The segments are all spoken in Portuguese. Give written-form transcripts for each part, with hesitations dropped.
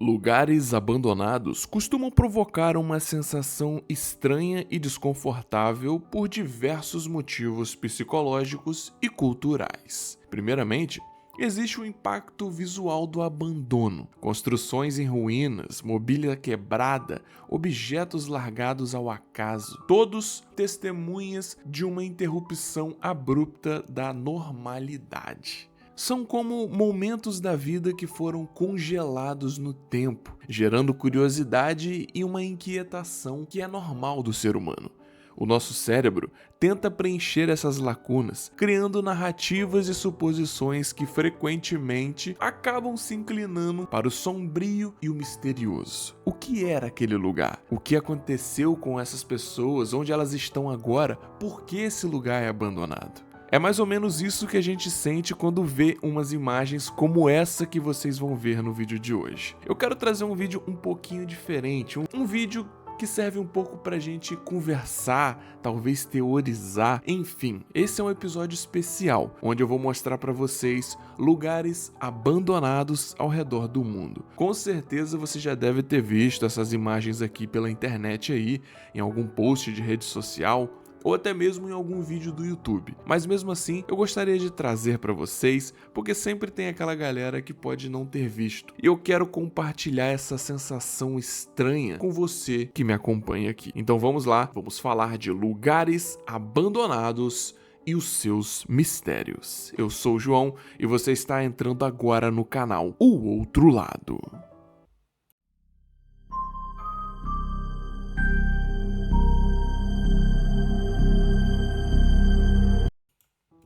Lugares abandonados costumam provocar uma sensação estranha e desconfortável por diversos motivos psicológicos e culturais. Primeiramente, existe o impacto visual do abandono. Construções em ruínas, mobília quebrada, objetos largados ao acaso, todos testemunhas de uma interrupção abrupta da normalidade. São como momentos da vida que foram congelados no tempo, gerando curiosidade e uma inquietação que é normal do ser humano. O nosso cérebro tenta preencher essas lacunas, criando narrativas e suposições que frequentemente acabam se inclinando para o sombrio e o misterioso. O que era aquele lugar? O que aconteceu com essas pessoas? Onde elas estão agora? Por que esse lugar é abandonado? É mais ou menos isso que a gente sente quando vê umas imagens como essa que vocês vão ver no vídeo de hoje. Eu quero trazer um vídeo um pouquinho diferente, um vídeo que serve um pouco pra gente conversar, talvez teorizar, enfim. Esse é um episódio especial, onde eu vou mostrar pra vocês lugares abandonados ao redor do mundo. Com certeza você já deve ter visto essas imagens aqui pela internet aí, em algum post de rede social, ou até mesmo em algum vídeo do YouTube. Mas mesmo assim, eu gostaria de trazer para vocês, porque sempre tem aquela galera que pode não ter visto. E eu quero compartilhar essa sensação estranha com você que me acompanha aqui. Então vamos lá, vamos falar de lugares abandonados e os seus mistérios. Eu sou o João e você está entrando agora no canal O Outro Lado.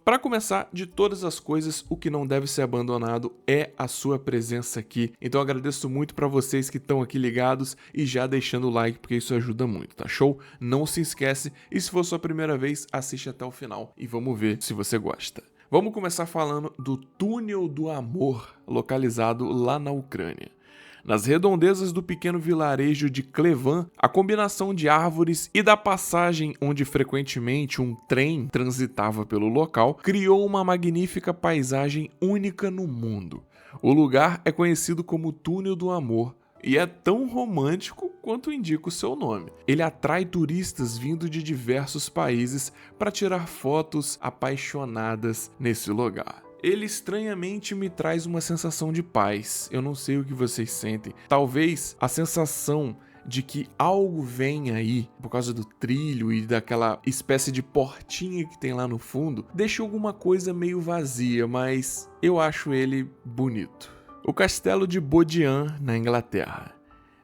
Para começar, de todas as coisas, o que não deve ser abandonado é a sua presença aqui. Então eu agradeço muito para vocês que estão aqui ligados e já deixando o like, porque isso ajuda muito, tá show? Não se esquece, e se for sua primeira vez, assiste até o final e vamos ver se você gosta. Vamos começar falando do Túnel do Amor, localizado lá na Ucrânia. Nas redondezas do pequeno vilarejo de Klevan, a combinação de árvores e da passagem onde frequentemente um trem transitava pelo local criou uma magnífica paisagem única no mundo. O lugar é conhecido como Túnel do Amor e é tão romântico quanto indica o seu nome. Ele atrai turistas vindo de diversos países para tirar fotos apaixonadas nesse lugar. Ele estranhamente me traz uma sensação de paz. Eu não sei o que vocês sentem. Talvez a sensação de que algo vem aí, por causa do trilho e daquela espécie de portinha que tem lá no fundo, deixa alguma coisa meio vazia, mas eu acho ele bonito. O Castelo de Bodiam, na Inglaterra.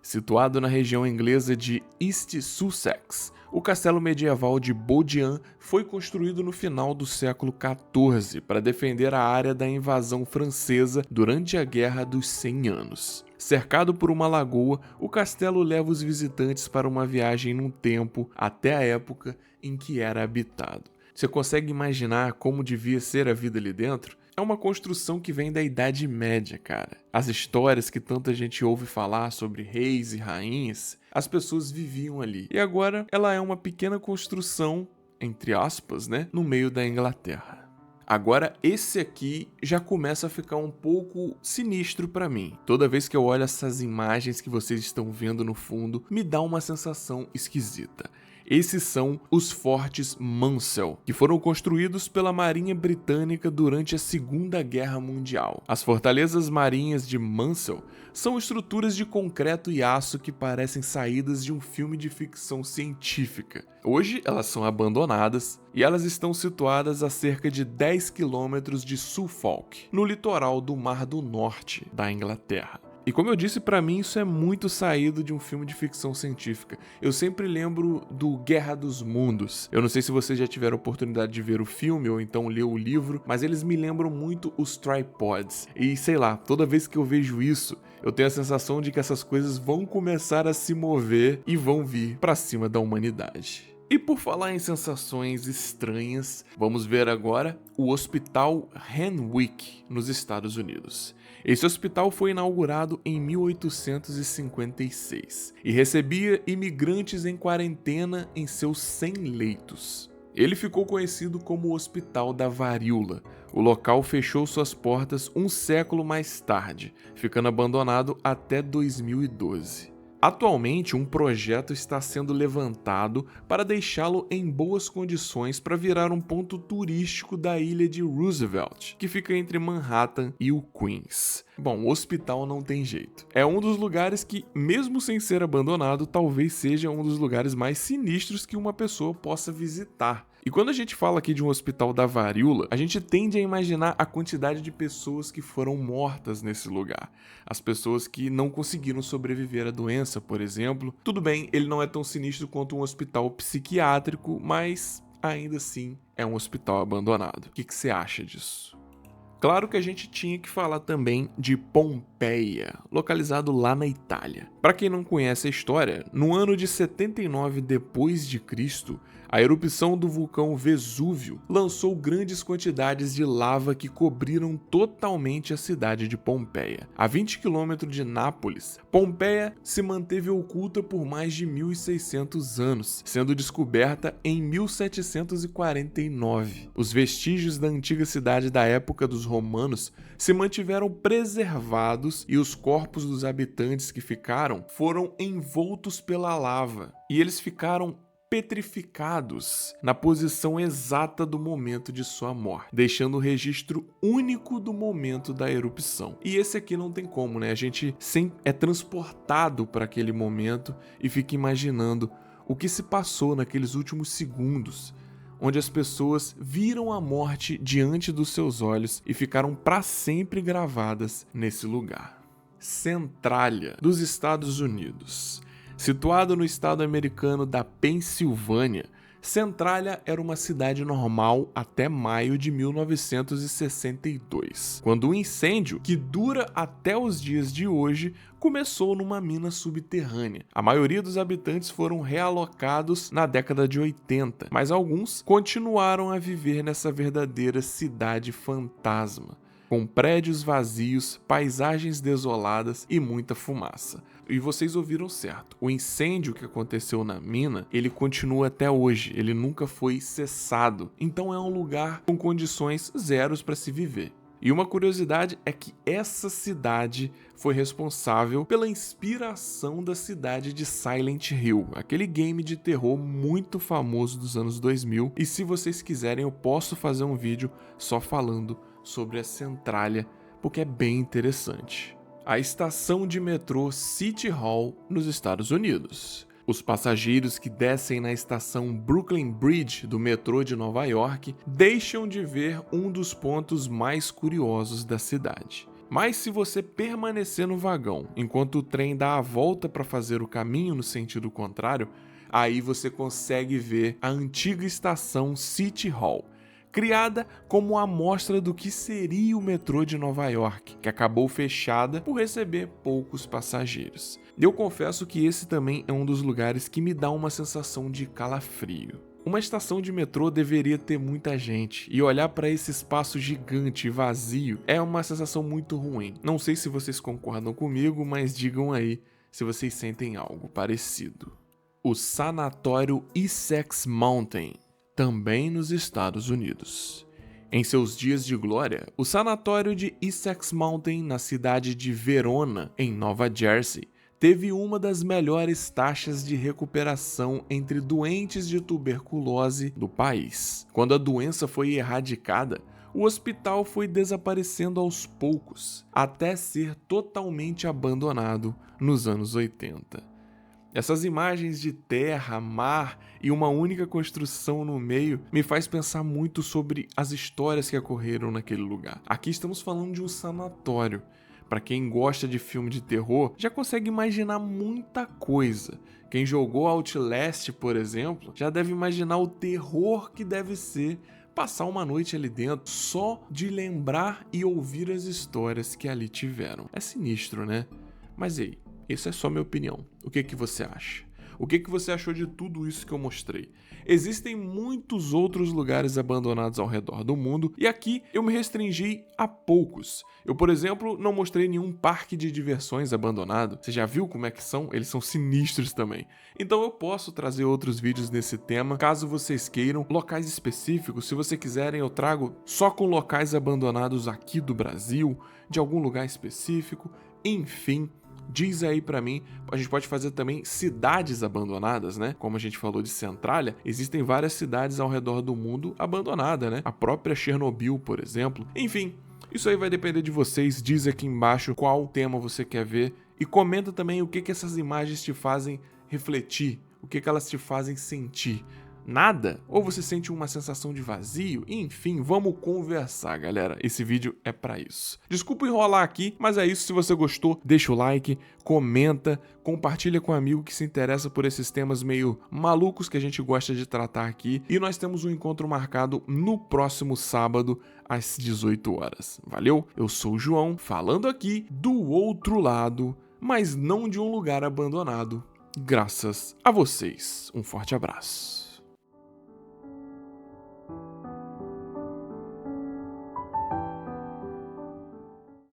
Situado na região inglesa de East Sussex, o castelo medieval de Bodiam foi construído no final do século XIV para defender a área da invasão francesa durante a Guerra dos 100 Anos. Cercado por uma lagoa, o castelo leva os visitantes para uma viagem no tempo até a época em que era habitado. Você consegue imaginar como devia ser a vida ali dentro? É uma construção que vem da Idade Média, cara. As histórias que tanta gente ouve falar sobre reis e rainhas, as pessoas viviam ali. E agora ela é uma pequena construção, entre aspas, né, no meio da Inglaterra. Agora esse aqui já começa a ficar um pouco sinistro pra mim. Toda vez que eu olho essas imagens que vocês estão vendo no fundo, me dá uma sensação esquisita. Esses são os Fortes Mansell, que foram construídos pela Marinha Britânica durante a Segunda Guerra Mundial. As fortalezas marinhas de Mansell são estruturas de concreto e aço que parecem saídas de um filme de ficção científica. Hoje elas são abandonadas e elas estão situadas a cerca de 10 quilômetros de Suffolk, no litoral do Mar do Norte da Inglaterra. E como eu disse, pra mim isso é muito saído de um filme de ficção científica. Eu sempre lembro do Guerra dos Mundos. Eu não sei se vocês já tiveram a oportunidade de ver o filme ou então ler o livro, mas eles me lembram muito os tripods. E sei lá, toda vez que eu vejo isso, eu tenho a sensação de que essas coisas vão começar a se mover e vão vir pra cima da humanidade. E por falar em sensações estranhas, vamos ver agora o Hospital Renwick, nos Estados Unidos. Esse hospital foi inaugurado em 1856 e recebia imigrantes em quarentena em seus 100 leitos. Ele ficou conhecido como o Hospital da Varíola. O local fechou suas portas um século mais tarde, ficando abandonado até 2012. Atualmente, um projeto está sendo levantado para deixá-lo em boas condições para virar um ponto turístico da ilha de Roosevelt, que fica entre Manhattan e o Queens. Bom, o hospital não tem jeito. É um dos lugares que, mesmo sem ser abandonado, talvez seja um dos lugares mais sinistros que uma pessoa possa visitar. E quando a gente fala aqui de um hospital da varíola, a gente tende a imaginar a quantidade de pessoas que foram mortas nesse lugar. As pessoas que não conseguiram sobreviver à doença, por exemplo. Tudo bem, ele não é tão sinistro quanto um hospital psiquiátrico, mas ainda assim é um hospital abandonado. O que você acha disso? Claro que a gente tinha que falar também de Pompeia, localizado lá na Itália. Para quem não conhece a história, no ano de 79 d.C., a erupção do vulcão Vesúvio lançou grandes quantidades de lava que cobriram totalmente a cidade de Pompeia. A 20 km de Nápoles, Pompeia se manteve oculta por mais de 1.600 anos, sendo descoberta em 1749. Os vestígios da antiga cidade da época dos romanos se mantiveram preservados e os corpos dos habitantes que ficaram foram envoltos pela lava e eles ficaram petrificados na posição exata do momento de sua morte, deixando o registro único do momento da erupção. E esse aqui não tem como, né? A gente sempre é transportado para aquele momento e fica imaginando o que se passou naqueles últimos segundos, onde as pessoas viram a morte diante dos seus olhos e ficaram para sempre gravadas nesse lugar. Centralia, dos Estados Unidos. Situado no estado americano da Pensilvânia, Centralia era uma cidade normal até maio de 1962, quando um incêndio, que dura até os dias de hoje, começou numa mina subterrânea. A maioria dos habitantes foram realocados na década de 80, mas alguns continuaram a viver nessa verdadeira cidade fantasma, com prédios vazios, paisagens desoladas e muita fumaça. E vocês ouviram certo, o incêndio que aconteceu na mina, ele continua até hoje, ele nunca foi cessado. Então é um lugar com condições zeros para se viver. E uma curiosidade é que essa cidade foi responsável pela inspiração da cidade de Silent Hill, aquele game de terror muito famoso dos anos 2000. E se vocês quiserem, eu posso fazer um vídeo só falando sobre a Centralia, porque é bem interessante. A estação de metrô City Hall, nos Estados Unidos. Os passageiros que descem na estação Brooklyn Bridge do metrô de Nova York deixam de ver um dos pontos mais curiosos da cidade. Mas se você permanecer no vagão enquanto o trem dá a volta para fazer o caminho no sentido contrário, aí você consegue ver a antiga estação City Hall, criada como amostra do que seria o metrô de Nova York, que acabou fechada por receber poucos passageiros. Eu confesso que esse também é um dos lugares que me dá uma sensação de calafrio. Uma estação de metrô deveria ter muita gente, e olhar para esse espaço gigante e vazio é uma sensação muito ruim. Não sei se vocês concordam comigo, mas digam aí se vocês sentem algo parecido. O Sanatório Essex Mountain, também nos Estados Unidos. Em seus dias de glória, o sanatório de Essex Mountain, na cidade de Verona, em Nova Jersey, teve uma das melhores taxas de recuperação entre doentes de tuberculose do país. Quando a doença foi erradicada, o hospital foi desaparecendo aos poucos, até ser totalmente abandonado nos anos 80. Essas imagens de terra, mar e uma única construção no meio me faz pensar muito sobre as histórias que ocorreram naquele lugar. Aqui estamos falando de um sanatório. Para quem gosta de filme de terror, já consegue imaginar muita coisa. Quem jogou Outlast, por exemplo, já deve imaginar o terror que deve ser passar uma noite ali dentro só de lembrar e ouvir as histórias que ali tiveram. É sinistro, né? Mas e aí? Isso é só minha opinião. O que você acha? O que você achou de tudo isso que eu mostrei? Existem muitos outros lugares abandonados ao redor do mundo e aqui eu me restringi a poucos. Eu, por exemplo, não mostrei nenhum parque de diversões abandonado. Você já viu como é que são? Eles são sinistros também. Então eu posso trazer outros vídeos nesse tema, caso vocês queiram. Locais específicos, se vocês quiserem, eu trago só com locais abandonados aqui do Brasil, de algum lugar específico, enfim. Diz aí pra mim, a gente pode fazer também cidades abandonadas, né? Como a gente falou de Centralia, existem várias cidades ao redor do mundo abandonadas, né? A própria Chernobyl, por exemplo. Enfim, isso aí vai depender de vocês. Diz aqui embaixo qual tema você quer ver e comenta também o que essas imagens te fazem refletir, o que elas te fazem sentir. Nada? Ou você sente uma sensação de vazio? Enfim, vamos conversar, galera. Esse vídeo é pra isso. Desculpa enrolar aqui, mas é isso. Se você gostou, deixa o like, comenta, compartilha com um amigo que se interessa por esses temas meio malucos que a gente gosta de tratar aqui. E nós temos um encontro marcado no próximo sábado, às 18 horas. Valeu? Eu sou o João, falando aqui do outro lado, mas não de um lugar abandonado. Graças a vocês. Um forte abraço.